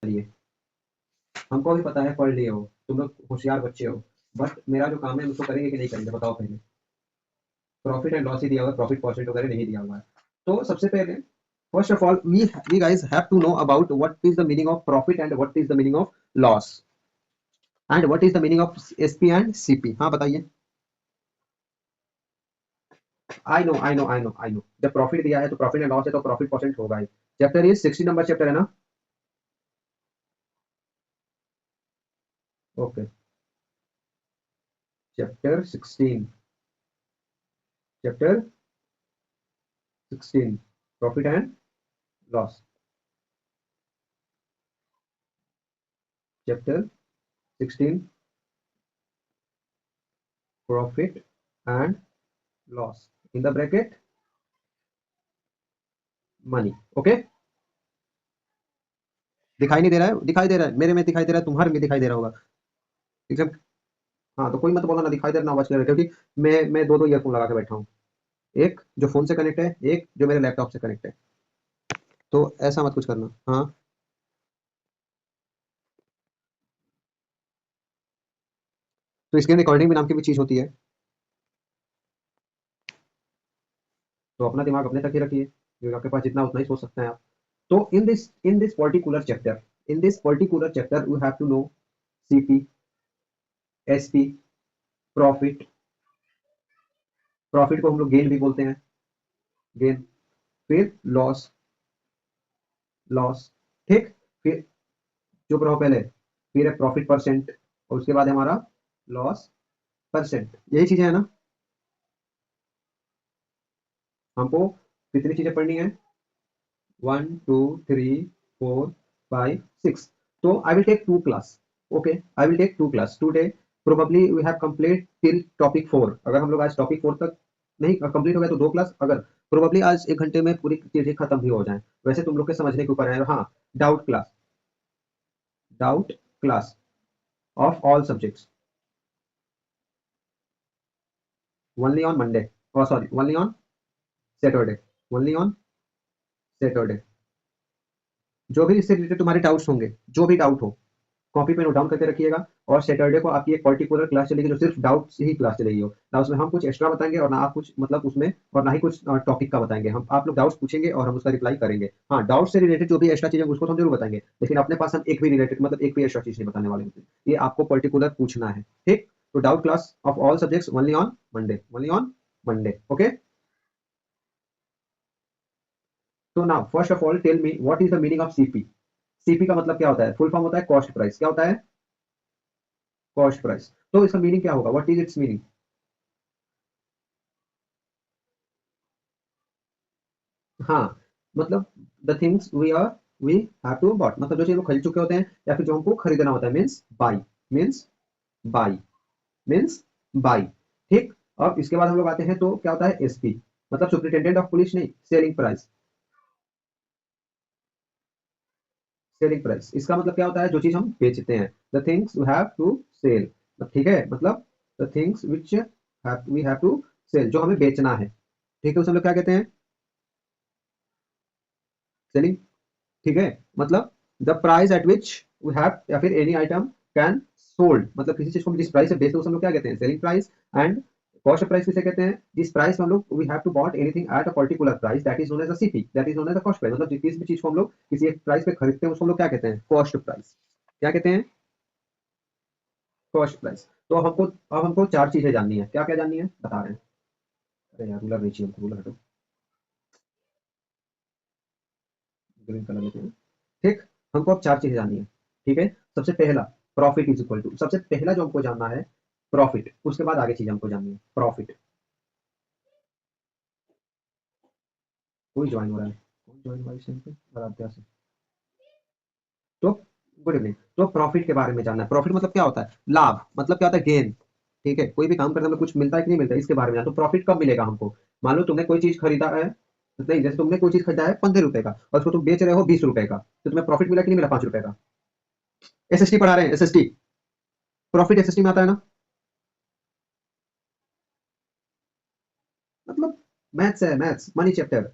लिए। हमको भी पता है पढ़ लिए हो, तुम लोग होशियार बच्चे हो, बट मेरा जो काम है उसको करेंगे कि नहीं करेंगे बताओ पहले। प्रॉफिट एंड लॉस ही दिया हुआ है, प्रॉफिट परसेंट वगैरह नहीं दिया हुआ है। तो सबसे पहले first of all we guys have to know about what is the meaning of profit and what is the meaning of loss and what is the meaning of SP and CP. हाँ बताइए। I know जब profit दिया है तो profit and loss है तो profit percent होगा ही। Chapter is 60 number chapter है ना। Okay chapter 16, chapter 16 profit and loss, chapter 16 profit and loss in the bracket money. Okay दिखाई नहीं दे रहा है? दिखाई दे रहा है, मेरे में दिखाई दे रहा है, तुम्हारे में दिखाई दे रहा होगा एकदम। हाँ तो कोई मत बोलना ना दिखाई दे रहा ना आवाज क्लियर है, क्योंकि मैं दो दो ईयरफोन लगा के बैठा हूँ, एक जो फोन से कनेक्ट है, एक जो मेरे लैपटॉप से कनेक्ट है। तो ऐसा मत कुछ करना। हाँ तो स्क्रीन रिकॉर्डिंग भी नाम की भी चीज होती है, तो अपना दिमाग अपने तक ही रखिए, जो आपके पास जितना उतना ही सोच सकते हैं आप। तो in this particular chapter, in this particular chapter you have to know CP, SP, profit, profit को हम लोग गेन भी बोलते हैं, गेन, फिर लॉस, लॉस, ठीक, फिर चुप रहो पहले, फिर है प्रॉफिट परसेंट, और उसके बाद है हमारा लॉस परसेंट। यही चीजें है ना। हमको कितनी चीजें पढ़नी है? 1 2 3 4 5 6। So I will take two class. Okay, I will take two class today. Probably we have complete till topic 4. अगर हम लोग आज टॉपिक 4 तक नहीं कंप्लीट हो गया तो दो क्लास, अगर प्रोबेबली आज 1 घंटे में पूरी चीजें खत्म भी हो जाए, वैसे तुम लोग के समझने के ऊपर है। हाँ doubt class, doubt class of all subjects only on Monday, sorry only on Saturday, only on Saturday. जो भी इससे रिलेटेड तुम्हारे डाउट्स होंगे, जो भी डाउट हो कॉपी पे नोट डाउन करके रखिएगा। और सैटरडे को आपकी एक पर्टिकुलर क्लास चलेगी जो सिर्फ डाउट्स ही क्लास चलेगी हो ना, उसमें हम कुछ एक्स्ट्रा बताएंगे और ना आप कुछ मतलब उसमें, और ना ही कुछ टॉपिक का बताएंगे। हम आप लोग डाउट्स पूछेंगे और हम उसका रिप्लाई करेंगे। हाँ डाउट से रिलेटेड जो भी एक्स्ट्रा चीज है उसको तो हम जरूर बताएंगे, लेकिन अपने पास हम एक भी रिलेटेड मतलब एक भी एक्स्ट्रा चीज नहीं बताने वाले हैं, ये आपको पर्टिकुलर पूछना है। ठीक, तो doubt class of all subjects only on Monday, only on Monday. Okay तो now first of all tell me what is the meaning of CP. CP का मतलब क्या होता है? फुल फॉर्म होता है कॉस्ट प्राइस। क्या होता है? Cost price. तो इसका मीनिंग क्या होगा? What is its meaning? हाँ मतलब the things we have to bought, मतलब जो चीज हम खरीद चुके होते हैं या फिर जो हमको खरीदना होता है, means by, means by, means by. ठीक, अब इसके बाद हम लोग आते हैं तो क्या होता है? एसपी, मतलब सुपरिटेंडेंट ऑफ पुलिस नहीं, सेलिंग प्राइस, सेलिंग प्राइस। इसका मतलब क्या होता है? जो चीज हम बेचते हैं, the things you have to sell. ठीक है, मतलब the things which we have to sell, जो हमें बेचना है। ठीक है, उसे हम लोग क्या कहते हैं? सेलिंग। ठीक है, मतलब the price at which we have या फिर एनी आइटम कैन सोल्ड, मतलब किसी चीज को हम जिस प्राइस से बेचते हैं उसे हम लोग क्या कहते हैं? Selling price. And cost price किसे कहते हैं? जिस प्राइस में हम लोग we have to bought anything at a particular price, that is known as a CP, that is known as a cost price. मतलब किसी भी चीज को हम लोग किसी एक प्राइस पे खरीदते हैं उसको हम लोग क्या कहते हैं? Cost price. क्या कहते हैं? Cost price. तो अब हमको चार चीजें जाननी है। क्या क्या जाननी है बता रहे हैं? अरे यार रूलर नहीं चाहिए हमको, रूलर हटो, ग्रीन कलर लेते हैं। ठीक, हमको अब चार चीजें जाननी है। ठीक है, सबसे पहला प्रॉफिट इज इक्वल टू, सबसे पहला जो हमको जानना है प्रॉफिट, उसके बाद आगे चीजें हमको जाननी है। प्रॉफिट, कोई ज्वाइन हो रहा है? कौन ज्वाइन हुआ इस टाइम पे? आराध्या से। तो गुड इवनिंग। तो प्रॉफिट के बारे में जानना है। प्रॉफिट मतलब क्या होता है? लाभ, मतलब क्या होता है? गेन। ठीक है, कोई भी काम करने में कुछ मिलता है कि नहीं मिलता है, इसके बारे में जानना। तो प्रॉफिट कब मिलेगा हमको? मान लो तुमने कोई चीज खरीदा है, नहीं जैसे तुमने कोई चीज खरीदा है 15 रुपए का और उसको तुम बेच रहे हो 20 रुपए का, तो तुम्हें प्रॉफिट मिला कि नहीं मिला? 5 रुपए का। एसएसटी पढ़ा रहे हैं, एसएसटी, प्रॉफिट एसएसटी में आता है ना। मतलब मैथ्स है, मैथ्स मनी चैप्टर,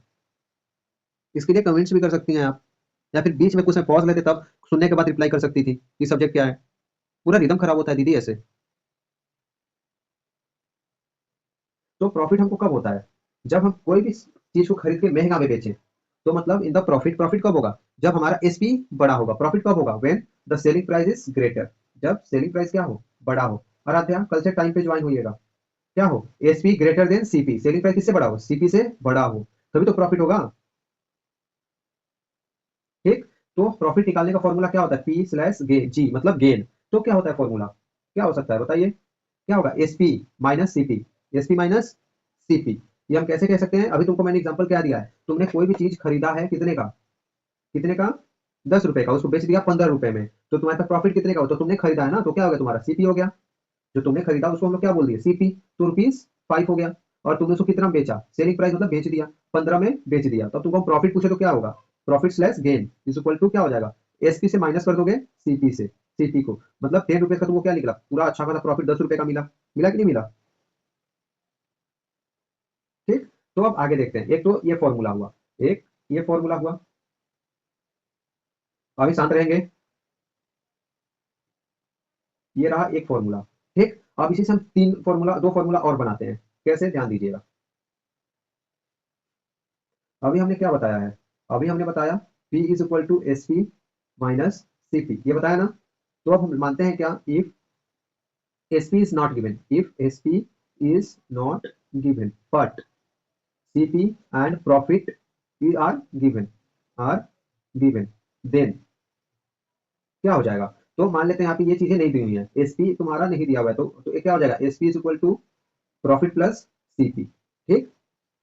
इसके लिए कमेंट्स भी कर सकती हैं आप। या फिर बीच में कुछ में पॉज लेते तब सुनने के बाद रिप्लाई कर सकती थी कि सब्जेक्ट क्या है। पूरा रिदम खराब होता है दीदी ऐसे। तो प्रॉफिट हमको कब होता है? जब हम कोई भी चीज को खरीद के महंगा में बेचें, तो मतलब इन द प्रॉफिट, प्रॉफिट कब होगा? जब हमारा एसपी बड़ा होगा। प्रॉफिट कब होगा? When the selling price is greater, जब सेलिंग प्राइस क्या हो? बड़ा हो। आराध्या कल से टाइम पे ज्वाइन होइएगा। क्या हो? SP greater than CP, selling price किससे बड़ा हो? सीपी से बड़ा हो, तभी तो प्रॉफिट होगा। ठीक। तो प्रॉफिट निकालने का फॉर्मूला क्या होता है? पी स्लैश गेन, जी मतलब गेन। तो क्या होता है फॉर्मूला? क्या हो सकता है बताइए? क्या होगा? SP minus CP, SP minus CP. ये हम कैसे कह सकते हैं? अभी तुमको मैंने एग्जांपल क्या दिया है, तुमने कोई भी चीज खरीदा है कितने का? कितने का? 10 रुपए का, उसको बेच दिया 15 रुपए में, तो तुम्हारे पास प्रॉफिट कितने का हो? तो तुमने खरीदा है ना, तो क्या हो गया तुम्हारा? सीपी हो गया। जो तुमने खरीदा उसको हम लोग क्या बोल दिए? सीपी। तो ₹5 हो गया। और तुमने उसको कितना बेचा? सेलिंग प्राइस मतलब बेच दिया, 15 में बेच दिया। तब तुमको प्रॉफिट पूछे तो क्या होगा? Profit slash gain is equal to क्या हो जाएगा? एसपी से माइनस कर दोगे सीपी से, सीपी को, मतलब 10 रुपए का तुमको क्या निकला? पूरा अच्छा खासा प्रॉफिट 10 रुपए का मिला। मिला कि नहीं मिला? ठीक। तो अब आगे देखते हैं। एक तो ये फॉर्मूला हुआ, एक ये फॉर्मूला हुआ। अभी शांत रहेंगे। ये रहा एक फॉर्मूला। ठीक। अब इसी से हम तीन फॉर्मूला, दो फॉर्मूला और बनाते हैं। कैसे? ध्यान दीजिएगा। अभी हमने क्या बताया है? अभी हमने बताया P is equal to S P minus C P, ये बताया ना। तो अब हम मानते हैं क्या? If S P is not given, if S P is not given but C P and profit are given, are given, then क्या हो जाएगा? तो मान लेते हैं यहाँ पे ये चीजें नहीं दी हुई है, एसपी तुम्हारा नहीं दिया हुआ है, तो ये क्या हो जाएगा? SP is equal to profit plus CP. ठीक।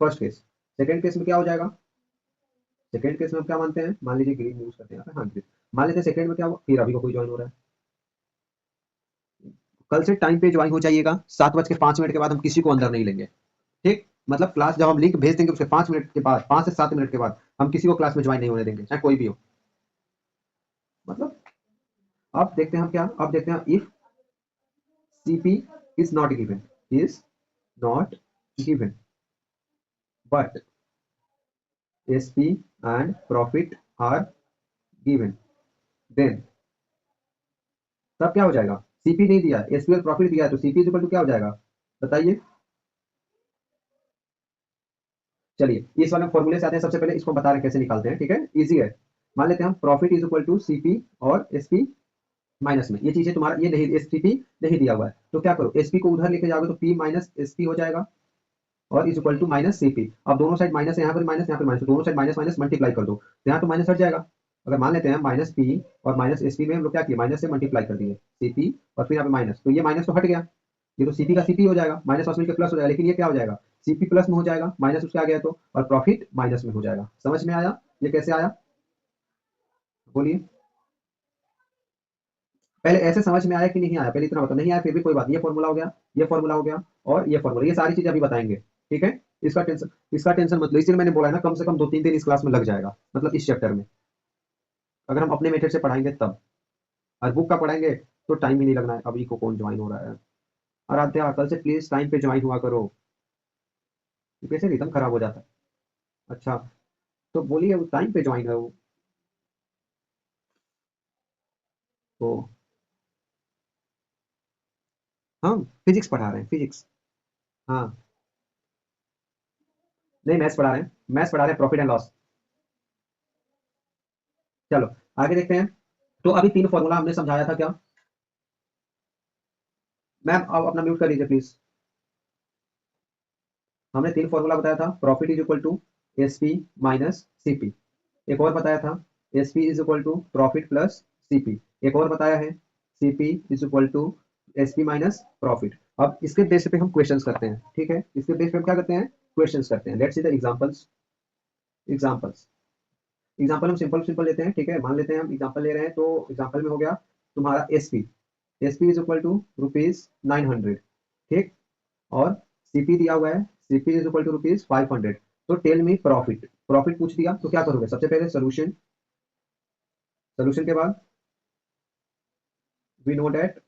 First case. सेकंड केस में क्या हो जाएगा? सेकंड केस में हम क्या मानते हैं? मान लीजिए ग्रीन यूज करते हैं यहाँ पे, हाँ ग्रीन। मान लेते हैं सेकंड में क्या हुआ? फिर अभी को कोई ज्वाइन हो रहा है। कल से टाइम पे ज्वाइन हो जाइएगा। 7:05 के बाद हम किसी को अंदर नहीं लेंगे। ठीक। मतलब क्लास जब हम लिंक भेज देंगे उसके 5 मिनट के बाद, 5 से 7 मिनट के बाद हम किसी को क्लास में ज्वाइन नहीं होने देंगे, चाहे कोई भी हो। मतलब अब देखते हैं हम क्या, अब देखते हैं if CP is not given, is not given but SP and profit are given, then तब क्या हो जाएगा? सीपी नहीं दिया, एसपी और प्रॉफिट दिया है, तो सीपी इक्वल टू क्या हो जाएगा? बताइए। चलिए इस वाले फॉर्मूले से आते हैं। सबसे पहले इसको बता रहे हैं कैसे निकालते हैं, ठीक है? इजी है। मान लेते हैं हम profit is equal to CP और एसपी माइनस में, ये चीजें तुम्हारा ये नहीं, एसपी नहीं दिया हुआ है, तो क्या करो? एसपी को उधर लेके जाओगे तो पी माइनस एसपी हो जाएगा और is equal to minus CP. अब दोनों साइड माइनस है, यहाँ पर माइनस, यहाँ पर माइनस, दोनों साइड माइनस माइनस मल्टीप्लाई कर दो, तो यहाँ तो माइनस हट जाएगा। अगर मान लेते हैं माइनस पी और माइनस एसपी में हम लोग क्या किए? माइनस से मल्टीप्लाई कर दिए सीपी, और फिर यहाँ पे माइनस, तो ये माइनस तो हट गया। ये तो सीपी का सीपी हो जाएगा, माइनस प्लस मिलकर प्लस हो जाएगा, लेकिन ये क्या हो जाएगा? सीपी प्लस में हो जाएगा, माइनस उसके आ गया तो, और प्रॉफिट माइनस में हो जाएगा। समझ में आया? ये कैसे आया? बोलिए। पहले ऐसे समझ में आया कि नहीं आया? पहले इतना बताओ। नहीं आया फिर भी कोई बात, ये फॉर्मूला हो गया, ये फॉर्मूला हो गया, और ये फॉर्मूला, ये सारी चीजें अभी बताएंगे। ठीक है। इसका टेंशन मतलब, इसलिए मैंने बोला है ना, कम से कम 2-3 दिन इस क्लास में लग जाएगा, मतलब इस चैप्टर में, अगर हम अपने मेथड से पढ़ाएंगे तब। और बुक का पढ़ाएंगे तो टाइम ही नहीं लगना है। अभी को कौन ज्वाइन हो रहा है? आराध्या कल से प्लीज टाइम पे ज्वाइन हुआ करो, कैसे रिदम खराब हो जाता है। अच्छा, तो बोलिए वो टाइम पे ज्वाइन है वो। तो हम फिजिक्स पढ़ा रहे हैं, फिजिक्स। हाँ। नहीं, मैथ्स पढ़ा रहे हैं, मैथ्स पढ़ा रहे हैं, प्रॉफिट एंड लॉस। चलो आगे देखते हैं। तो अभी तीन फॉर्मूला हमने समझाया था क्या? मैम आप अपना म्यूट कर लीजिए प्लीज। हमने तीन फॉर्मूला बताया था, profit is equal to S P minus C P. एक और बताया था S P is equal to profit plus C P. एक और बताया है C P is equal to S P minus profit. अब इसके बेस पे हम क्वेश्चंस करते हैं, ठीक है? इसके बेस पे हम क्या करते हैं? क्वेश्चंस करते हैं। Let's see the examples. Examples. Example हम सिंपल सिंपल लेते हैं, ठीक है? मान लेते हैं हम एग्जांपल ले रहे हैं, तो एग्जांपल में हो गया तुम्हारा S P, S P is equal to ₹900। ठीक। और सीपी दिया हुआ है, सीपी इज इक्वल टू ₹500। तो टेल मी प्रॉफिट, प्रॉफिट पूछ दिया तो क्या करोगे? सबसे पहले सोल्यूशन, सोल्यूशन के बाद वी नो दैट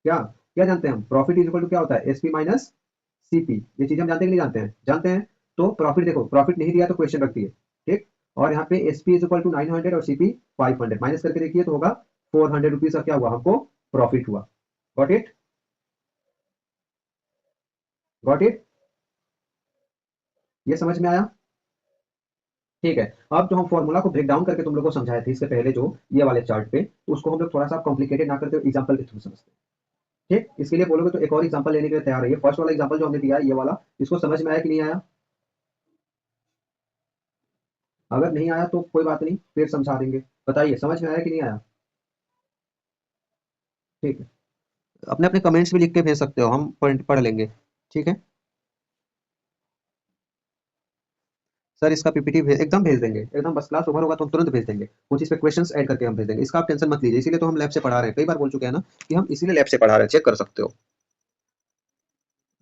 क्या, क्या जानते हैं हम? प्रॉफिट इज इक्वल टू क्या होता है? SP minus CP. ये चीज हम जानते हैं कि नहीं जानते हैं? जानते हैं। तो प्रॉफिट देखो, प्रॉफिट नहीं दिया तो क्वेश्चन रखती है। ठीक। और यहाँ पे एसपी इज इक्वल टू 900 और सीपी 500, माइनस करके देखिए तो होगा 400 रुपीज का क्या हुआ, हमको प्रॉफिट हुआ। गॉट इट, गॉट इट, ये समझ में आया? ठीक है। अब जो हम फॉर्मूला को ब्रेक डाउन करके तुम लोग को समझाए थे इससे पहले, जो ये वाले चार्ट पे, तो उसको हम लोग थोड़ा सा कॉम्प्लिकेटेड ना करते हुए एग्जांपल के थ्रू समझते हैं। ठीक, इसके लिए बोलोगे तो एक और एग्जांपल लेने के लिए तैयार रहिए। फर्स्ट वाला एग्जांपल जो हमने दिया है ये वाला, इसको समझ में आया कि नहीं आया? अगर नहीं आया तो कोई बात नहीं, फिर समझा देंगे। बताइए समझ में आया कि नहीं आया? ठीक है, अपने अपने कमेंट्स भी लिख के भेज सकते हो, हम पढ़ लेंगे। ठीक है सर, इसका पीपीटी एकदम भेज देंगे, एकदम बस क्लास ओवर होगा तो हम तुरंत भेज देंगे। कुछ इस पे क्वेश्चंस ऐड करके हम भेज देंगे, इसका आप टेंशन मत लीजिए। इसीलिए तो हम लैब से पढ़ा रहे हैं, कई बार बोल चुके हैं ना कि हम इसीलिए लैब से पढ़ा रहे हैं, चेक कर सकते हो।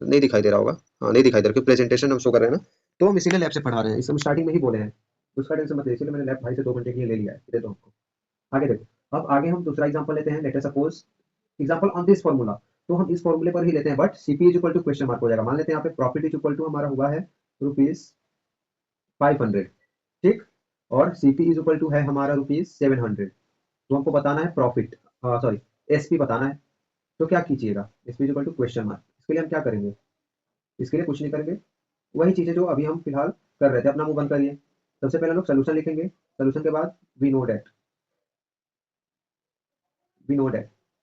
नहीं दिखाई दे रहा होगा, हाँ नहीं दिखाई दे रहा क्योंकि प्रेजेंटेशन हम शो कर रहे हैं ना, तो हम इसीलिए लैब से पढ़ा रहे हैं। इस हम स्टार्टिंग में ही बोले हैं, उसका टेंशन मत लीजिए। इसलिए मैंने लैब भाई से 2 घंटे के लिए ले लिया है, दे दो हमको। आगे देखो, अब आगे हम दूसरा एग्जांपल लेते हैं। Let us suppose example on this formula, तो हम इस फॉर्मूले पर ही लेते हैं, but CP is equal to question mark हो जाएगा। मान लेते हैं यहाँ पे प्रॉफिट इज इक्वल टू हमारा हुआ है ₹500, ठीक, और सीपी इज इक्वल टू है हमारा ₹700। तो हमको बताना है प्रॉफिट, सॉरी एसपी बताना है। तो क्या कीजिएगा, SP is equal to question mark, इसके लिए हम क्या करेंगे? इसके लिए कुछ नहीं करेंगे, वही चीजें जो अभी हम फिलहाल कर रहे थे। अपना मुंह बंद करिए। सबसे पहले हम लोग सोल्यूशन लिखेंगे, सोल्यूशन के बाद we know that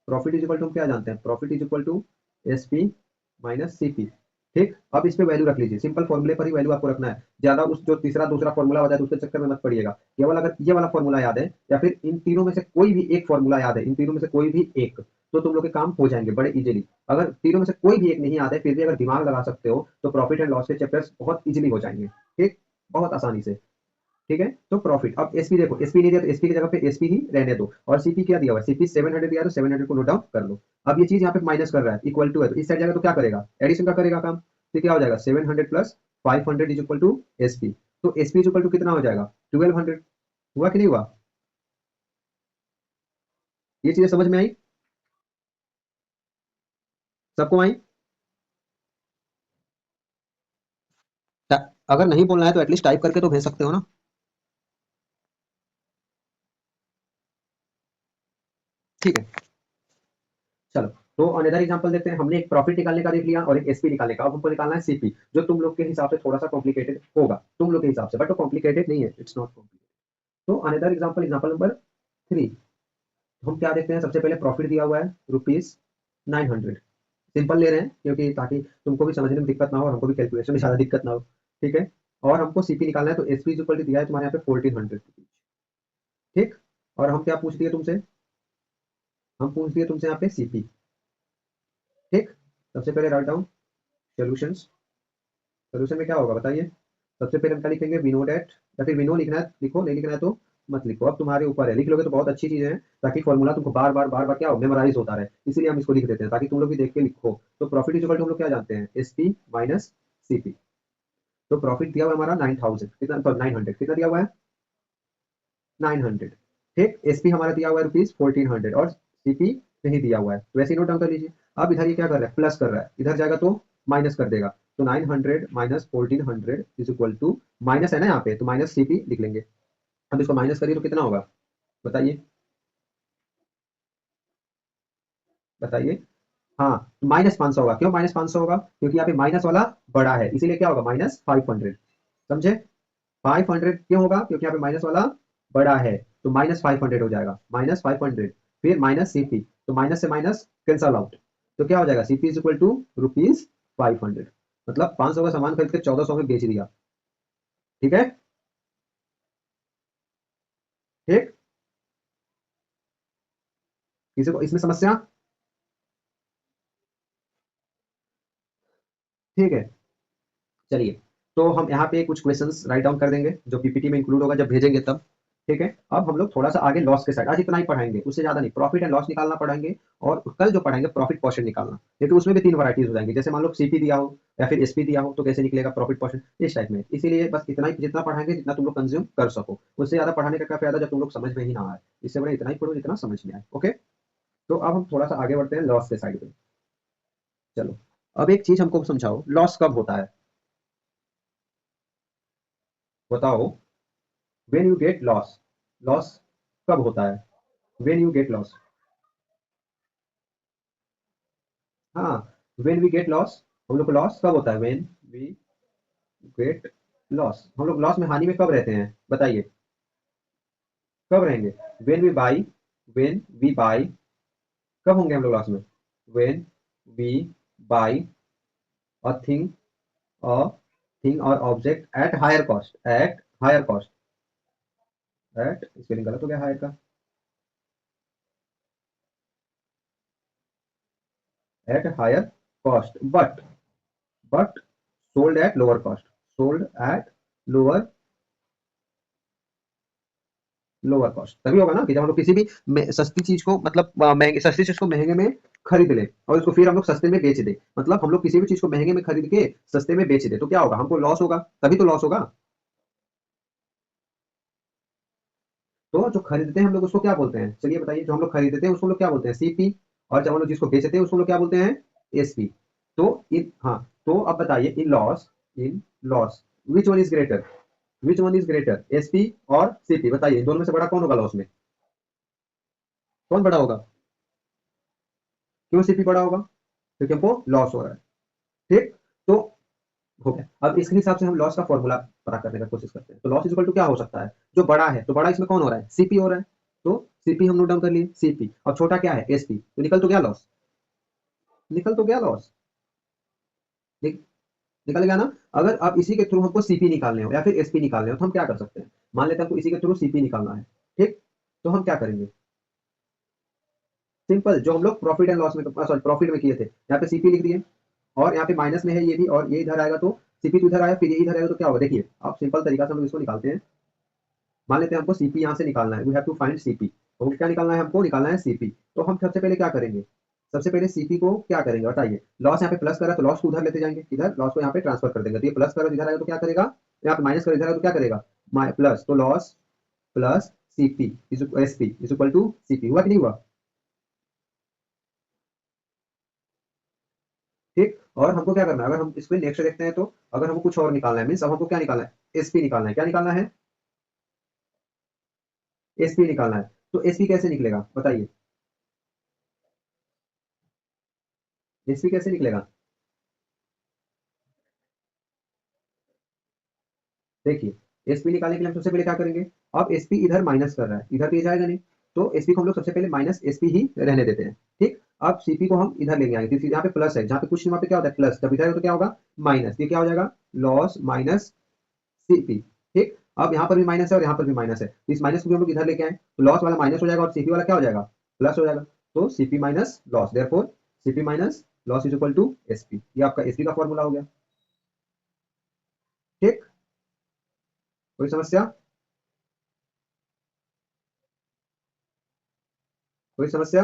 profit is equal to, हम क्या जानते हैं, profit is equal to S P minus C P. ठीक, अब इस पे वैल्यू रख लीजिए, सिंपल फॉर्मूले पर ही वैल्यू आपको रखना है। ज्यादा उस जो तीसरा दूसरा फॉर्मूला होता है तो उसके चक्कर में मत पड़िएगा। केवल अगर ये वाला फॉर्मूला याद है या फिर इन तीनों में से कोई भी एक फॉर्मूला याद है, इन तीनों में से कोई भी एक, तो तुम लोग के काम हो जाएंगे बड़े इजीली। अगर तीनों में से कोई भी एक नहीं याद है फिर भी अगर दिमाग लगा सकते हो तो प्रॉफिट एंड लॉस के चैप्टर्स बहुत इजीली हो जाएंगे। ठीक, बहुत आसानी से। ठीक है, तो प्रॉफिट, अब एसपी देखो, एसपी नहीं दिया तो एसपी की जगह पे एसपी ही रहने दो, और सीपी क्या दिया हुआ है, सीपी 700 दिया है तो 700 को नोट डाउन कर लो। अब ये चीज यहाँ पे माइनस कर रहा है, इक्वल टू है तो इस साइड जाएगा तो क्या करेगा, एडिशन का करेगा काम। तो क्या हो जाएगा, 700 plus 500 is equal to SP. तो एसपी इज इक्वल टू कितना हो जाएगा, 1200। हुआ कि नहीं हुआ? ये चीजें समझ में आई? सबको आई? अगर नहीं बोलना है तो एटलीस्ट टाइप करके तो भेज सकते हो ना। ठीक है, चलो। तो अनदर एग्जांपल देखते हैं। हमने एक प्रॉफिट निकालने का देख लिया और एक एसपी निकालने का। अब हमको निकालना है सीपी, जो तुम लोग के हिसाब से थोड़ा सा कॉम्प्लिकेटेड होगा, तुम लोग के हिसाब से, बट वो कॉम्प्लिकेटेड नहीं है, इट्स नॉट कॉम्प्लिकेटेड। तो अनदर एग्जांपल, एग्जांपल नंबर 3, हम क्या देखते हैं, सबसे पहले प्रॉफिट दिया हुआ है ₹900। सिंपल ले रहे हैं क्योंकि ताकि तुमको भी समझने में दिक्कत ना हो और हमको भी कैलकुलेशन में ज्यादा दिक्कत ना हो। ठीक है, और हमको सीपी निकालना है तो एसपी इक्वल टू दिया है तुम्हारे यहाँ पे 1400। ठीक, और हम क्या पूछ दिए तुमसे, हम पूछ दिए तुमसे यहाँ पे सीपी। ठीक, सबसे पहले राइट डाउन सोल्यूशंस। सोल्यूशन में क्या होगा बताइए? सबसे पहले हम क्या लिखेंगे, वी नो डेट, या फिर वी नो लिखना है लिखो, नहीं लिखना है तो मत लिखो, अब तुम्हारे ऊपर है। लिख लोगे तो बहुत अच्छी चीज है, ताकि फॉर्मूला तुमको बार बार बार बार क्या हो, मेमोराइज होता रहे। इसीलिए हम इसको लिख देते हैं ताकि तुम लोग भी देख के लिखो। तो प्रॉफिट इक्वल टू हम लोग क्या जानते हैं, S P minus C P. तो प्रॉफिट दिया हुआ है हमारा 9000, कितना, तो 900, कितना दिया हुआ है, 900। ठीक, एस पी हमारा दिया हुआ है ₹1400 और सीपी नहीं दिया हुआ है, तो वैसे ही नोट डाउन कर लीजिए। अब इधर ये क्या कर रहा है, प्लस कर रहा है, इधर जाएगा तो माइनस कर देगा। तो 900 minus 1400 is equal to, minus है ना यहाँ पे तो माइनस सीपी लिख लेंगे। अब इसको माइनस करिए तो कितना होगा, बताइए, बताइए। हाँ, -500 होगा। क्यों -500 होगा, क्योंकि यहाँ पे माइनस वाला बड़ा है, इसीलिए क्या होगा, -500। समझे? 500 क्यों होगा, क्योंकि यहाँ पे माइनस वाला बड़ा है, तो -500 हो जाएगा, -500। फिर माइनस सीपी, तो माइनस से माइनस कैंसल आउट, तो क्या हो जाएगा, सीपी इज इक्वल टू ₹500। मतलब 500 का सामान खरीद के 1400 में बेच दिया। ठीक है, ठीक, किसी को इसमें समस्या? ठीक है, चलिए। तो हम यहाँ पे कुछ क्वेश्चंस राइट डाउन कर देंगे जो पीपीटी में इंक्लूड होगा जब भेजेंगे तब। ठीक है, अब हम लोग थोड़ा सा आगे लॉस के साइड, आज इतना ही पढ़ाएंगे, उससे ज्यादा नहीं। प्रॉफिट एंड लॉस निकालना पढ़ाएंगे, और कल जो पढ़ाएंगे प्रॉफिट पोर्शन निकालना, क्योंकि उसमें भी 3 वैरायटीज हो जाएंगी। जैसे मान लो सीपी दिया हो या फिर एसपी दिया हो तो कैसे निकलेगा प्रॉफिट पोर्शन, इस टाइप में। इसीलिए बस इतना ही, जितना पढ़ाएंगे जितना तुम लोग कंज्यूम कर सको, उससे ज्यादा पढ़ाने का क्या फायदा जब तुम लोग समझ में ही ना आए। इससे बड़ा इतना ही पढ़ो जितना समझ में आए। ओके, तो अब हम थोड़ा सा आगे बढ़ते हैं लॉस के साइड पे। चलो, अब एक चीज हमको समझाओ, लॉस कब होता है, बताओ। When you get loss, loss कब होता है? व्हेन यू गेट लॉस, हाँ, व्हेन वी गेट लॉस, हम लोग को लॉस कब होता है? व्हेन वी गेट लॉस, हम लोग लॉस में, हानि में कब रहते हैं बताइए, कब रहेंगे? When we buy, when we buy, कब होंगे हम लोग लॉस में? When we buy a thing, a thing और object at higher cost, at higher cost, at, spelling गलत हो गया हायर का, at higher cost, but sold at lower cost, sold at lower, lower cost तभी होगा ना कि जब हम लोग किसी भी सस्ती चीज को, मतलब महंगे, सस्ती चीज को महंगे में खरीद ले और उसको फिर हम लोग सस्ते में बेच दे, मतलब हम लोग किसी भी चीज को महंगे में खरीद के सस्ते में बेच दे, तो क्या होगा? हमको लॉस होगा, तभी तो लॉस होगा। तो जो खरीदते हैं हम लोग उसको क्या बोलते हैं? चलिए बताइए, जो हम लोग खरीदते हैं उसको हम लोग क्या बोलते हैं? सीपी। और जब हम लोग जिसको बेचते हैं उसको हम लोग क्या बोलते हैं? एसपी। तो इन, हाँ, तो अब बताइए, in loss, in loss, which one is greater, which one is greater, SP और सीपी? बताइए इन दोनों में से बड़ा कौन होगा लॉस में? कौन बड़ा होगा? क्यों सीपी बड़ा होगा? क्योंकि हमको लॉस हो रहा है। ठीक, तो हो गया। अब इसके हिसाब से हम लॉस का फॉर्मूला पता करने का कोशिश करते हैं। तो लॉस इक्वल टू क्या हो सकता है? जो बड़ा है, तो बड़ा इसमें कौन हो रहा है? सीपी हो रहा है। तो सीपी हम नोट डाउन कर लिए, सीपी, और छोटा क्या है? एसपी। तो निकल तो गया लॉस, निकल तो गया लॉस, निकल गया ना। अगर अब इसी के थ्रू हमको सीपी निकालने हो या फिर एसपी निकालने हो, तो हम क्या कर सकते हैं? मान लेते हैं हमको इसी के थ्रू सीपी निकालना है, ठीक, तो हम क्या करेंगे? सिंपल, जो हम लोग प्रॉफिट एंड लॉस में, सॉरी, प्रॉफिट में किए थे, यहाँ पे सीपी लिख दिए, और यहाँ पे माइनस में है ये भी, और ये इधर आएगा तो सीपी तो इधर आया, फिर ये इधर आएगा, तो क्या होगा? देखिए आप, सिंपल तरीका से हम लोग इसको निकालते हैं। मान लेते हैं हमको सीपी यहाँ से निकालना है, we have to find CP. तो क्या निकालना है हमको? निकालना है सीपी। तो हम सबसे पहले क्या करेंगे? सबसे पहले सीपी को क्या करेंगे बताइए? लॉस यहाँ पे प्लस करा तो लॉस को उधर लेते जाएंगे, इधर लॉस को यहाँ पे ट्रांसफर कर देंगे, तो ये प्लस करो इधर आएगा तो क्या करेगा? यहाँ पे माइनस करो इधर आएगा तो क्या करेगा? प्लस, तो loss plus CP is S P is equal to CP, हुआ कि नहीं हुआ? ठीक, और हमको क्या करना है? अगर हम इसमें नेक्स्ट देखते हैं, तो अगर हमको कुछ और निकालना है, मीन अब हमको क्या निकालना है? एसपी निकालना है। क्या निकालना है? एसपी निकालना है। तो एसपी कैसे निकलेगा बताइए? एसपी कैसे निकलेगा? देखिए, एसपी निकालने के लिए हम सबसे पहले क्या करेंगे? अब एसपी इधर माइनस कर रहा है, इधर तो ये जाएगा नहीं, तो एसपी को हम लोग सबसे पहले माइनस एसपी ही रहने देते हैं। ठीक, अब सीपी को हम इधर लेंगे आएंगे, यहाँ पे प्लस है, जहाँ पे कुछ नहीं वहाँ पे क्या होता है? प्लस। जब इधर है तो क्या होगा? माइनस। ये क्या हो जाएगा? Loss minus CP. ठीक, अब यहाँ पर भी माइनस है और यहाँ पर भी माइनस है, तो इस माइनस को भी हम लोग इधर लेके आए, तो लॉस वाला माइनस हो जाएगा और सीपी वाला क्या हो जाएगा? प्लस हो जाएगा। तो CP minus loss, therefore CP minus loss is equal to SP. ये आपका एसपी का फॉर्मूला हो गया। ठीक, कोई समस्या? कोई समस्या?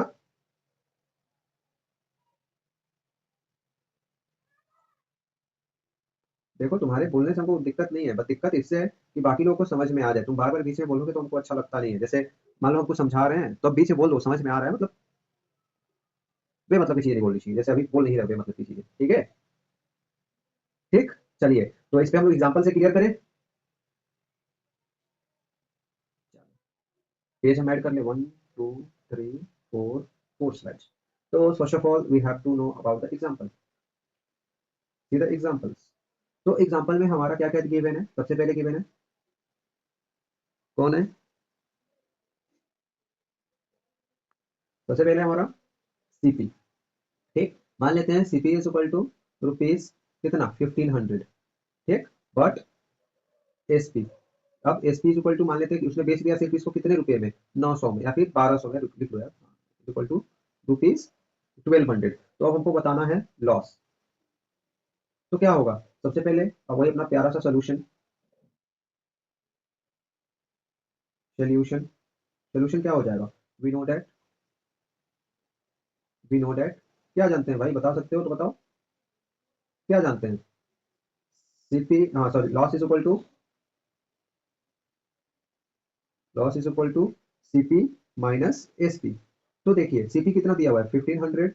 देखो, तुम्हारे बोलने से हमको दिक्कत नहीं है, बस दिक्कत इससे है कि बाकी लोगों को समझ में आ जाए। तुम बार बार बीच में बोलोगे तो हमको अच्छा लगता नहीं है। जैसे मान लो हमको समझा रहे हैं, तो अब बीच में बोल दो, समझ में आ रहा है, मतलब बेमतलब की चीजें नहीं बोलनी चाहिए, जैसे अभी बोल नहीं रहे बेमतलब की चीजें, ठीक है? ठीक, चलिए, तो इस पे हम लोग एग्जाम्पल से क्लियर करें। पेज हम ऐड कर ले, 1 2 3 4, 4 स्लाइड्स। तो first of all we have to know about the example, see the examples. तो एग्जाम्पल में हमारा क्या क्या गिवन है? सबसे पहले गिवन है, कौन है? सबसे पहले हमारा सीपी। ठीक, मान लेते हैं CP is equal to rupees कितना? 1500। ठीक, बट एसपी, अब एसपी इज इक्वल टू, मान लेते हैं कि उसने बेच दिया सिर्फ इसको कितने रुपए में? 900 में या फिर 1200 में, लिख लो यार, इक्वल टू रुपीज 1200। तो अब हमको बताना है लॉस। तो क्या होगा? सबसे पहले अब वही अपना प्यारा सा सोल्यूशन, सोल्यूशन, सोल्यूशन क्या हो जाएगा? We know that, we know that, क्या जानते हैं भाई? बता सकते हो तो बताओ, क्या जानते हैं? सीपी, हाँ sorry, loss is equal to, loss is equal to CP minus SP. तो देखिए सीपी कितना दिया हुआ है? 1500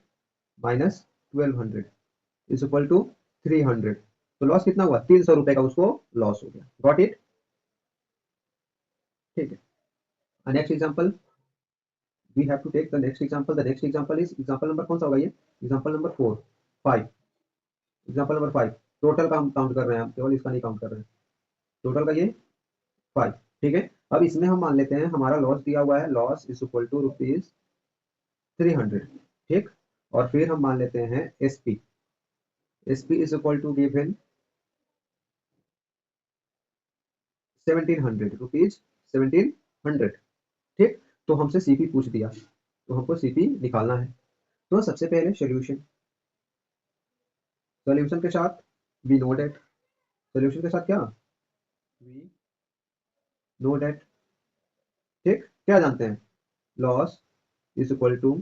माइनस 1200 इज इक्वल टू 300। तो लॉस कितना हुआ? 300 रुपए का उसको लॉस हो गया। Got it? ठीक है। Next example we have to take the next example. The next example is example number कौन सा होगा ये? Example number 4 5। Example number 5 total का हम काउंट कर रहे हैं, हम केवल इसका नहीं काउंट कर रहे हैं, टोटल का ये 5। ठीक है। अब इसमें हम मान लेते हैं हमारा लॉस दिया हुआ है, loss is equal to rupees 300। ठीक। और फिर हम मान लेते हैं SP, SP is equal to given 1700 rupees, 1700। ठीक। तो हमसे सीपी पूछ दिया, तो हमको सीपी निकालना है। तो सबसे पहले सोल्यूशन, सोल्यूशन के साथ वी नो डेट, सोल्यूशन के साथ क्या, वी नो डेट। ठीक। क्या जानते हैं, loss is equal to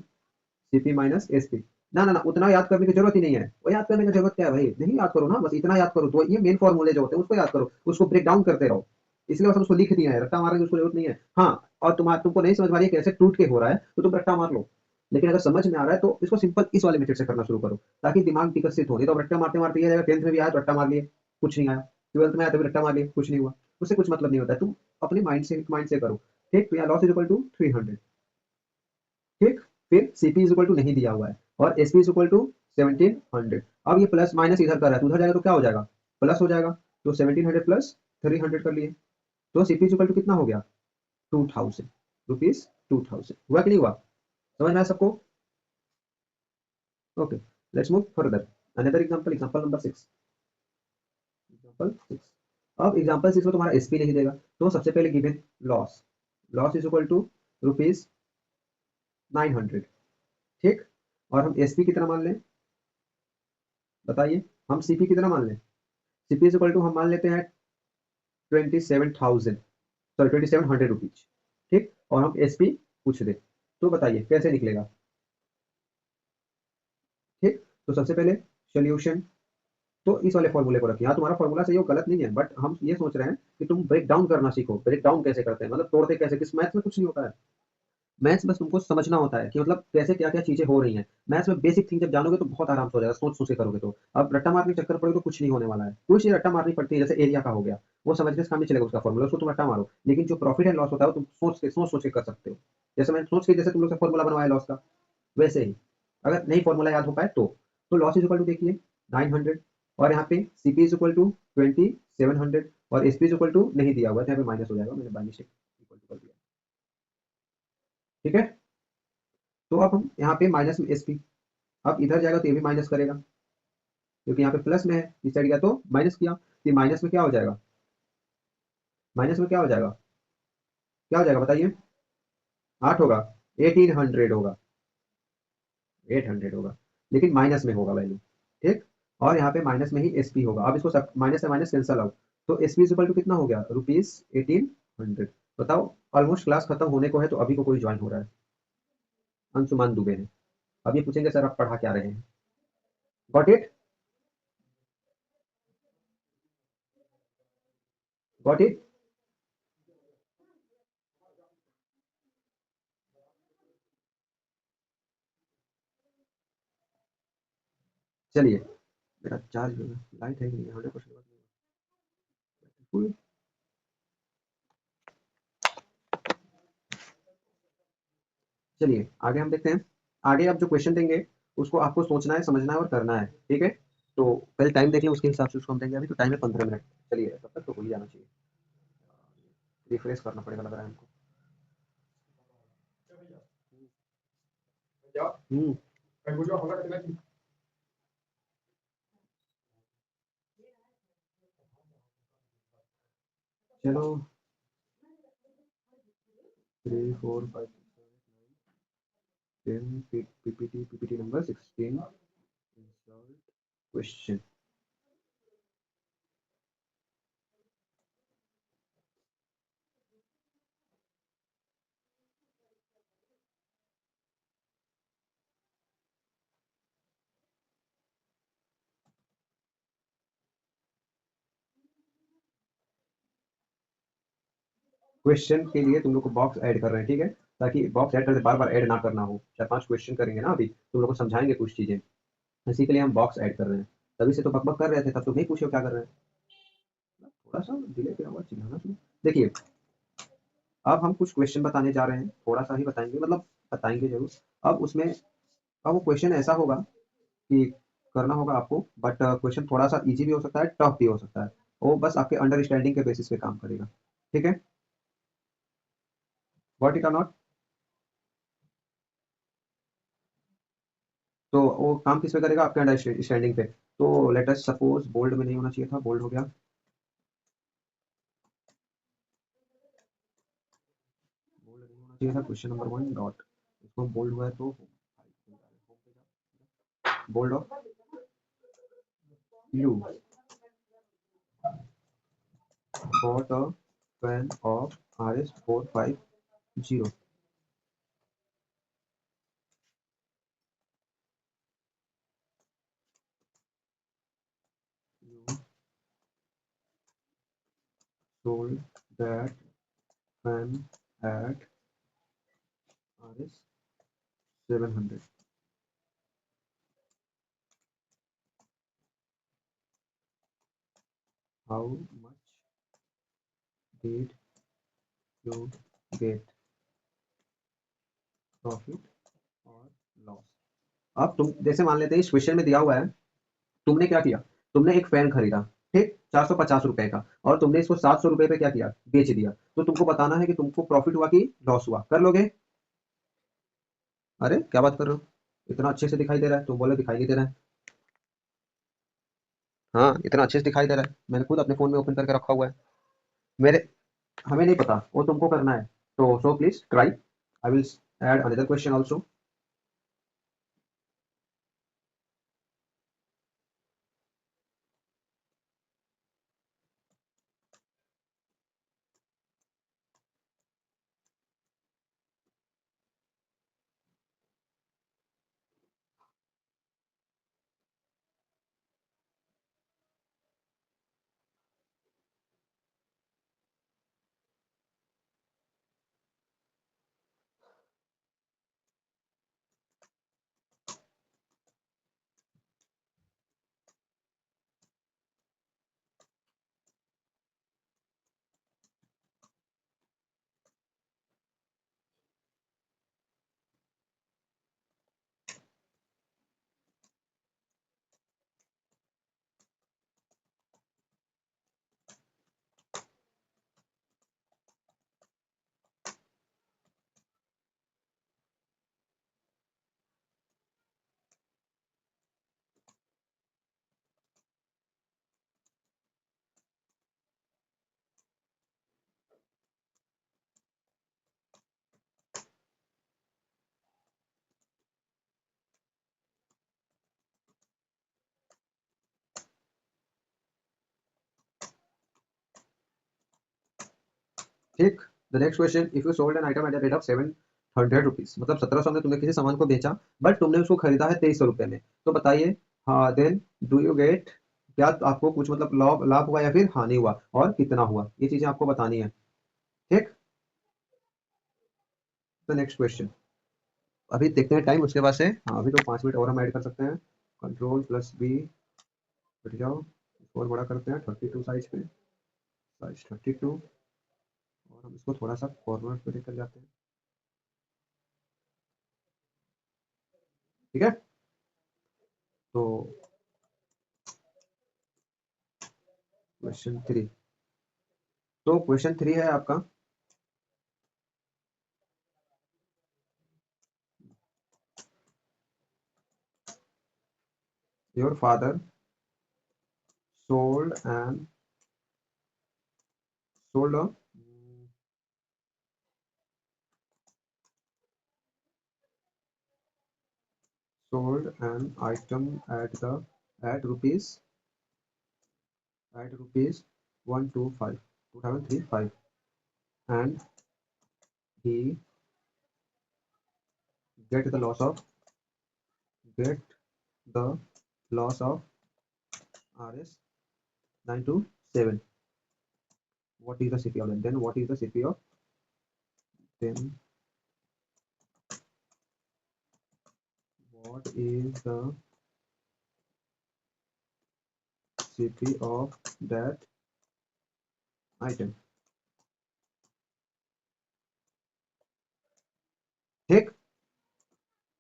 CP minus SP. ना ना ना, उतना याद करने की जरूरत ही नहीं है। वो याद करने की जरूरत क्या है भाई, नहीं याद करो ना, बस इतना याद करो। तो ये मेन फॉर्मूले जो होते हैं उसको याद करो, उसको ब्रेक डाउन करते रहो। इसलिए बस हम उसको लिख दिए हैं, रट्टा मारने की उसको जरूरत नहीं है। हाँ, और तुमको नहीं समझ में आ रही है कैसे टूट के हो रहा है तो तुम रट्टा मार लो, लेकिन अगर समझ में आ रहा है तो इसको सिंपल इस वाले मेथड से करना शुरू करो, ताकि दिमाग विकसित हो। नहीं तो रट्टा मारते मारते ये जाएगा, 10th में भी आया तो रट्टा मार लिए, कुछ नहीं आया। 12th में आया तो भी रट्टा मार लिए, कुछ नहीं हुआ। उससे कुछ मतलब नहीं होता है। तुम अपने माइंड से करो। ठीक। तो यहाँ लॉस इज इक्वल टू 300। ठीक। फिर सीपी इज इक्वल टू नहीं दिया हुआ है, और एसपी इज इक्वल टू 1700। अब ये प्लस माइनस इधर कर रहा है तो उधर जाएगा तो क्या हो जाएगा, प्लस हो जाएगा। तो 1700 प्लस 300 कर लिए, तो सीपी इज इक्वल टू कितना हो गया, 2000 रुपीज, 2000। हुआ कि नहीं हुआ, समझ में आया सबको? Okay, let's move further. Another example, example number 6, example 6। अब एग्जांपल 6 में तुम्हारा एसपी नहीं देगा, तो सबसे पहले given loss, loss is equal to rupees 900। ठीक। और हम एसपी कितना मान लें, बताइए? हम सीपी कितना मान लें? सीपी इज इक्वल टू हम मान लेते हैं 27,000, सॉरी 2700 रुपीज। ठीक। और हम एसपी पूछ दे, तो बताइए कैसे निकलेगा? ठीक। तो सबसे पहले सोल्यूशन, तो इस वाले फॉर्मूले को रखिए। हाँ, तुम्हारा फॉर्मूला सही हो, गलत नहीं है, बट हम ये सोच रहे हैं कि तुम ब्रेक डाउन करना सीखो। ब्रेक डाउन कैसे करते हैं, मतलब तोड़ते कैसे, किस मैथ्स में कुछ नहीं होता है। मैथ्स बस तुमको समझना होता है कि मतलब कैसे क्या क्या चीजें हो रही हैं। मैथ्स में बेसिक थिंग जब जानोगे तो बहुत आराम से हो जाएगा, सोच सोच के करोगे तो। अब रट्टा मारने के चक्कर पड़ोगे तो कुछ नहीं होने वाला है। कुछ चीज रट्टा मारनी पड़ती है, जैसे एरिया का हो गया, वो समझने से काम नहीं चलेगा उसका फॉर्मूला, उसको तुम रट्टा मारो। लेकिन जो प्रॉफिट एंड लॉस होता है वो तुम सोच के कर सकते हो। जैसे मैंने सोच के, जैसे तुम लोग से फॉर्मूला बनवाया लॉस का, वैसे ही अगर नहीं फॉर्मूला याद हो पाए तो लॉस इज इक्वल टू देखिए 900, और यहाँ पे सीपी इज इक्वल टू 2700, और एसपी इज इक्वल टू नहीं दिया हुआ है, तो यहाँ पे माइनस हो जाएगा, मैंने बाय मिस्टेक इक्वल टू कर दिया। ठीक है। तो अब हम यहाँ पे माइनस में एसपी, अब इधर जाएगा तो ये भी माइनस करेगा, क्योंकि यहाँ पे प्लस में है, इस साइड गया तो माइनस किया, तो माइनस में क्या हो जाएगा, माइनस में क्या हो जाएगा, क्या हो जाएगा बताइए? 8 होगा, 1800 होगा, 800 होगा, लेकिन माइनस में होगा वैल्यू। ठीक। और यहाँ पे माइनस में ही एसपी होगा। अब इसको सब माइनस से माइनस कैंसल आउट, तो एसपी इक्वल टू कितना हो गया, रुपीज 1800। बताओ, ऑलमोस्ट क्लास खत्म होने को है, तो अभी को कोई ज्वाइन हो रहा है, अंशुमान दुबे है। अब ये पूछेंगे सर आप पढ़ा क्या रहे हैं? Got it, got it. चलिए, मेरा चार्ज लाइट है कि नहीं, 100%। चलिए आगे हम देखते हैं। आगे आप जो क्वेश्चन देंगे उसको आपको सोचना है, समझना है और करना है। ठीक है। तो पहले टाइम देख लें, उसके हिसाब से उसको हम देंगे। अभी तो टाइम है 15 मिनट। चलिए तब तक तो हो ही जाना चाहिए। रिफ्रेश करना पड़ेगा लग रहा है हमको। हम्म। चलो 3 4 5 10 पीपीटी नंबर 16 क्वेश्चन। क्वेश्चन के लिए तुम लोग को बॉक्स ऐड कर रहे हैं, ठीक है, ताकि बॉक्स ऐड करते बार बार ऐड ना करना हो। 4 5 क्वेश्चन करेंगे ना अभी, तुम लोग को समझाएंगे कुछ चीजें, इसी के लिए हम बॉक्स ऐड कर रहे हैं। तभी से तो बकबक कर रहे थे, तब तो नहीं पूछो क्या कर रहे हैं। थोड़ा सा डिले किया हुआ चिल्लाना शुरू। देखिए अब हम कुछ क्वेश्चन बताने जा रहे हैं, थोड़ा सा ही बताएंगे, मतलब बताएंगे जरूर। अब उसमें, अब वो क्वेश्चन ऐसा होगा कि करना होगा आपको, बट क्वेश्चन थोड़ा सा इजी भी हो सकता है, टफ भी हो सकता है। वो बस आपके अंडरस्टैंडिंग के बेसिस पे काम करेगा। ठीक है, व्हाट इट आर नॉट। तो वो काम किस पे करेगा, आपके अंडरस्टैंडिंग पे। तो लेट अस सपोज, बोल्ड में नहीं होना चाहिए था, बोल्ड हो गया, बोल्ड नहीं होना चाहिए था, क्वेश्चन नंबर वन डॉट, इसको बोल्ड हुआ है तो bold of you bought a pen of RS450। You sold that pen at RS700। How much did you get profit और लॉस। अब तुम जैसे मान लेते हैं इस क्वेश्चन में दिया हुआ है, तुमने क्या किया, तुमने एक फैन खरीदा, ठीक, 450 रुपए का, और तुमने इसको 700 रुपए पे क्या किया, बेच दिया। तो तुमको बताना है कि तुमको प्रॉफिट हुआ कि लॉस हुआ, कर लोगे। अरे क्या बात कर रहे हो, इतना अच्छे से दिखाई दे रहा है, तुम बोले दिखाई नहीं दे रहा है। हाँ, इतना अच्छे से दिखाई दे रहा है, मैंने खुद अपने फोन में ओपन करके रखा हुआ है। मेरे, हमें नहीं पता, वो तुमको करना है। तो so please try, I will add another question also. ठीक, the next question, if you sold an item at the rate of 700 rupees, मतलब 1700 में तुमने किसी सामान को बेचा, बट तुमने उसको खरीदा है 2300 रुपए में, तो बताइए, हाँ देन डू यू गेट, क्या आपको कुछ मतलब लाभ लाभ हुआ या फिर हानि हुआ, और कितना हुआ, ये चीजें आपको बतानी है। ठीक, द नेक्स्ट क्वेश्चन, अभी देखते हैं टाइम उसके बाद से, हाँ अभी तो 5 मिनट और हम ऐड कर सकते हैं। कंट्रोल+B, हट जाओ, और बड़ा करते हैं 32 साइज पे, साइज 32, और हम इसको थोड़ा सा कॉर्नर पे लेकर जाते हैं। ठीक है, तो क्वेश्चन थ्री, तो क्वेश्चन थ्री है आपका, your father sold and sold a sold an item at rupees, at rupees 125 2035, and he get the loss of, get the loss of RS 927, what is the CP of that, then what is the CP of, then what is the CP of that item।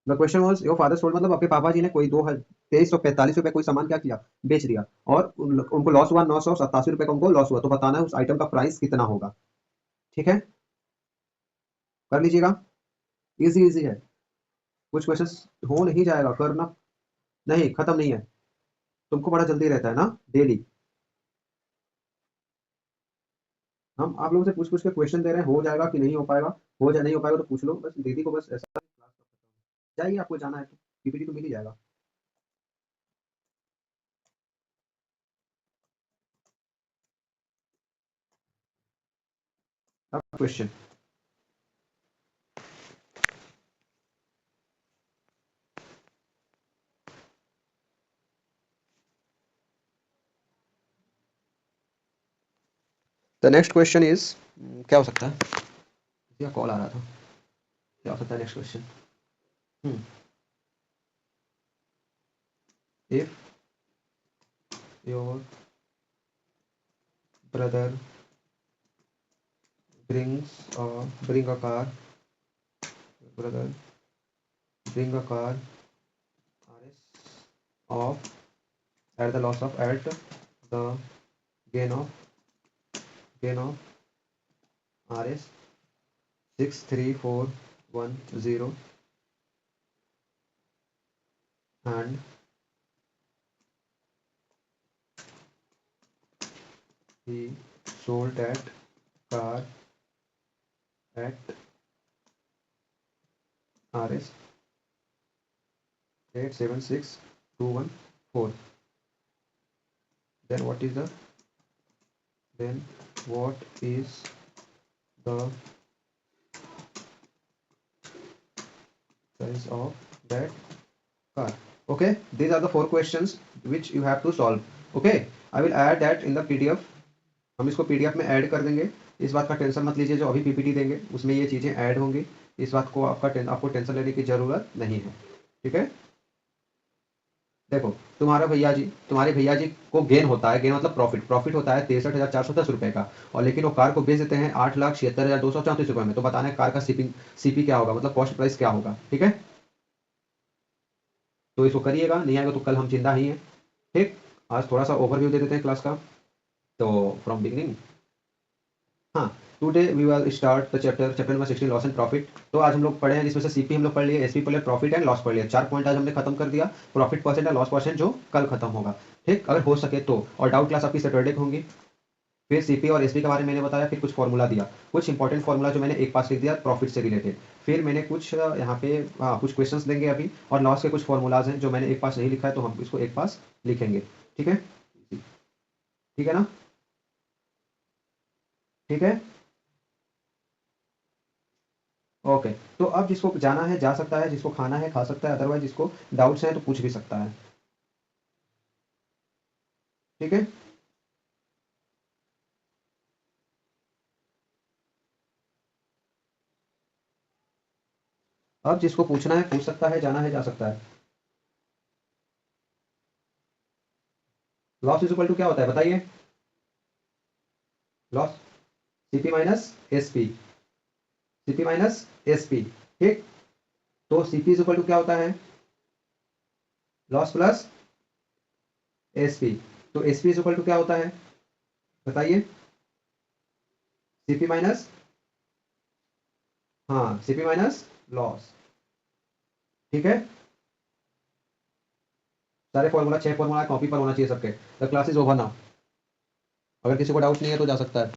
The question was your father sold, मतलब आपके पापा जी ने कोई 2345 रुपए कोई सामान क्या किया, बेच दिया, और उनको लॉस हुआ 987 रुपए का, उनको लॉस हुआ, तो बताना है उस आइटम का प्राइस कितना होगा। ठीक है, कर लीजिएगा, इजी इजी है। कुछ क्वेश्चन हो नहीं जाएगा करना, नहीं खत्म नहीं है, तुमको बड़ा जल्दी रहता है ना डेली। हम आप लोगों से पूछ पूछ के क्वेश्चन दे रहे हैं, हो जाएगा कि नहीं हो पाएगा, हो जाए नहीं हो पाएगा तो पूछ लो, बस दीदी को बस ऐसा जाइए, आपको जाना है तो पीपीटी तो मिल ही जाएगा। अब question, the next question is, क्या हो सकता है, क्या कॉल आ रहा था, क्या हो सकता है next question. If your brother bring a car, brother bring a car RS of at the loss of at the gain of RS 63410, and he sold that car at RS 876214, then what is the price of that car? Okay, these are the 4 questions which you have to solve. Okay, I will add that in the PDF. हम इसको PDF में add कर देंगे, इस बात का tension मत लीजिए, जो अभी PPT देंगे उसमें ये चीज़ें ऐड होंगी, इस बात को आपको टेंशन लेने की ज़रूरत नहीं है। ठीक है, देखो तुम्हारे भैया जी को गेन होता है, गेन मतलब प्रॉफिट होता है 63,410 रुपए का, और लेकिन वो कार को बेच देते हैं 8,76,234 में, तो बताना है कार का सीपी क्या होगा, मतलब कॉस्ट प्राइस क्या होगा। ठीक है, तो इसको करिएगा, नहीं आएगा तो कल हम जिंदा ही हैं। ठीक, आज थोड़ा सा ओवरव्यू दे देते हैं क्लास का, तो फ्रॉम बिगिनिंग, हाँ, today we will start the chapter number 16 loss and profit. तो आज हम लोग पढ़े हैं, जिसमें से सीपी हम लोग पढ़ लिए, एसपी पढ़ लिया, प्रॉफिट एंड लॉस पढ़ लिया, 4 पॉइंट आज हमने खत्म कर दिया, प्रॉफिट परसेंट और लॉस परसेंट जो कल खत्म होगा। ठीक, अगर हो सके तो, और डाउट क्लास आपकी सैटरडे को होंगी। फिर सीपी और एसपी के बारे में मैंने बताया, फिर कुछ फॉर्मूला दिया, कुछ इंपॉर्टेंट फॉर्मूला जो मैंने एक पास लिख दिया प्रॉफिट से रिलेटेड, फिर मैंने कुछ यहाँ पे कुछ क्वेश्चंस देंगे अभी, और लॉस के कुछ फॉर्मूलाज हैं जो मैंने एक पास नहीं लिखा है, तो हम इसको एक पास लिखेंगे। ठीक है, ठीक है ना, ठीक है, ओके। तो अब जिसको जाना है जा सकता है, जिसको खाना है खा सकता है, अदरवाइज जिसको डाउट्स हैं तो पूछ भी सकता है। ठीक है, अब जिसको पूछना है पूछ सकता है, जाना है जा सकता है। लॉस इज इक्वल टू क्या होता है बताइए, loss CP minus SP, CP minus SP. ठीक, तो सीपी इज इक्वल टू क्या होता है, लॉस प्लस एसपी, तो एसपी इज इक्वल टू क्या होता है बताइए, सीपी माइनस, हाँ सीपी माइनस लॉस। ठीक है, सारे फॉर्मूला 6 फॉर्मूला कॉपी पर होना चाहिए सबके। The class is over now, अगर किसी को डाउट नहीं है तो जा सकता है।